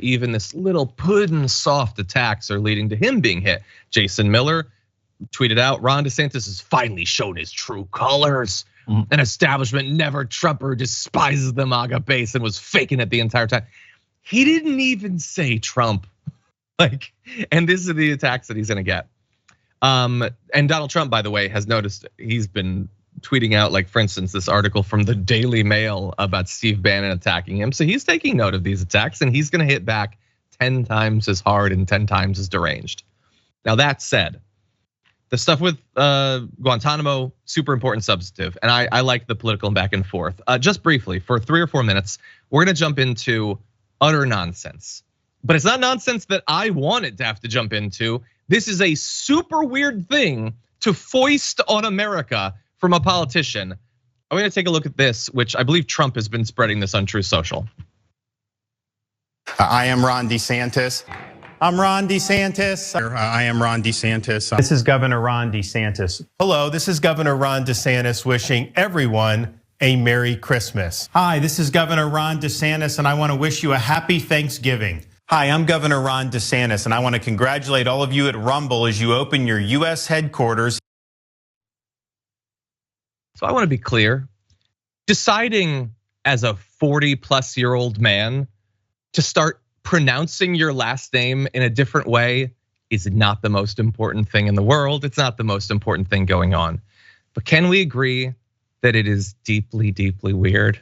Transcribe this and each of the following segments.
Even this little puddin' soft attacks are leading to him being hit. Jason Miller tweeted out, Ron DeSantis has finally shown his true colors. An establishment never Trumper despises the MAGA base and was faking it the entire time. He didn't even say Trump. And this is the attacks that he's gonna get. And Donald Trump, by the way, has noticed he's been tweeting out, like, for instance, this article from the Daily Mail about Steve Bannon attacking him. So he's taking note of these attacks and he's gonna hit back 10 times as hard and 10 times as deranged. Now that said, the stuff with Guantanamo, super important substantive. And I like the political back and forth. Just briefly, for 3 or 4 minutes, we're gonna jump into utter nonsense. But it's not nonsense that I wanted to have to jump into. This is a super weird thing to foist on America from a politician. I'm gonna take a look at this, which I believe Trump has been spreading this on Truth Social. I am Ron DeSantis. I'm Ron DeSantis. I am Ron DeSantis. This is Governor Ron DeSantis. Hello, this is Governor Ron DeSantis wishing everyone a Merry Christmas. Hi, this is Governor Ron DeSantis, and I want to wish you a happy Thanksgiving. Hi, I'm Governor Ron DeSantis, and I want to congratulate all of you at Rumble as you open your US headquarters. So I want to be clear, deciding as a 40-plus-year-old man to start pronouncing your last name in a different way is not the most important thing in the world. It's not the most important thing going on. But can we agree that it is deeply, deeply weird?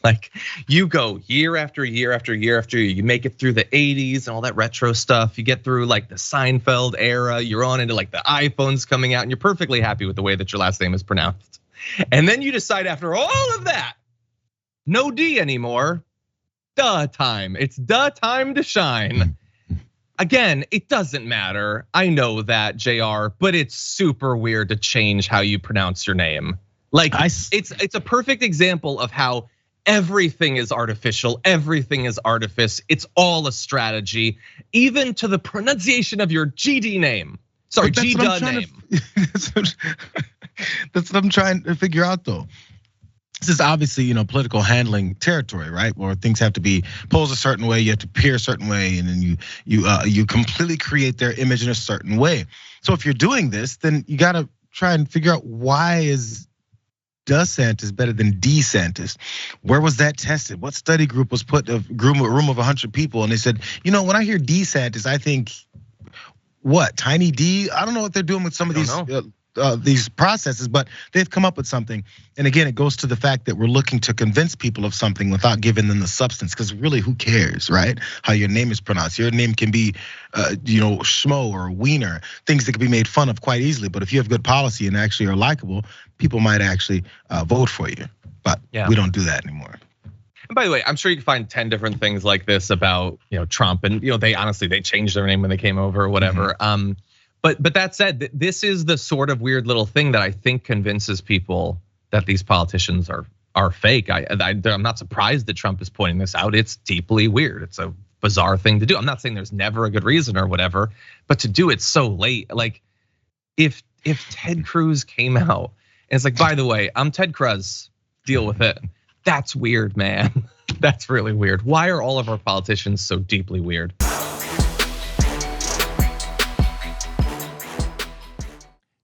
Like, you go year after year after year after year, you make it through the 80s and all that retro stuff. You get through like the Seinfeld era, you're on into like the iPhones coming out and you're perfectly happy with the way that your last name is pronounced. And then you decide after all of that, no D anymore, duh time. It's duh time to shine. Again, it doesn't matter. I know that, JR, but it's super weird to change how you pronounce your name. Like, it's a perfect example of how everything is artificial, everything is artifice. It's all a strategy, even to the pronunciation of your GD name. Sorry, GD name. That's what I'm trying to figure out, though. This is obviously, political handling territory, right? Where things have to be posed a certain way, you have to appear a certain way, and then you completely create their image in a certain way. So if you're doing this, then you got to try and figure out why is DeSantis better than DeSantis? Where was that tested? What study group was put a room of 100 people, and they said, when I hear DeSantis, I think what, Tiny D? I don't know what they're doing with some of these processes, but they've come up with something. And again, it goes to the fact that we're looking to convince people of something without giving them the substance. Because really, who cares, right? How your name is pronounced. Your name can be, Schmo or Wiener, things that can be made fun of quite easily. But if you have good policy and actually are likable, people might actually vote for you. But we don't do that anymore. And by the way, I'm sure you can find 10 different things like this about Trump, and they changed their name when they came over or whatever. But that said, this is the sort of weird little thing that I think convinces people that these politicians are fake. I'm not surprised that Trump is pointing this out. It's deeply weird. It's a bizarre thing to do. I'm not saying there's never a good reason or whatever, but to do it so late, like if Ted Cruz came out and it's like, by the way, I'm Ted Cruz, deal with it. That's weird, man. That's really weird. Why are all of our politicians so deeply weird?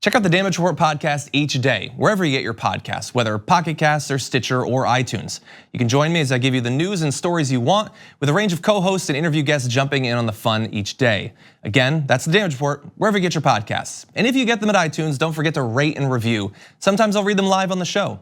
Check out the Damage Report podcast each day, wherever you get your podcasts, whether Pocket Casts or Stitcher or iTunes. You can join me as I give you the news and stories you want, with a range of co-hosts and interview guests jumping in on the fun each day. Again, that's the Damage Report, wherever you get your podcasts. And if you get them at iTunes, don't forget to rate and review. Sometimes I'll read them live on the show.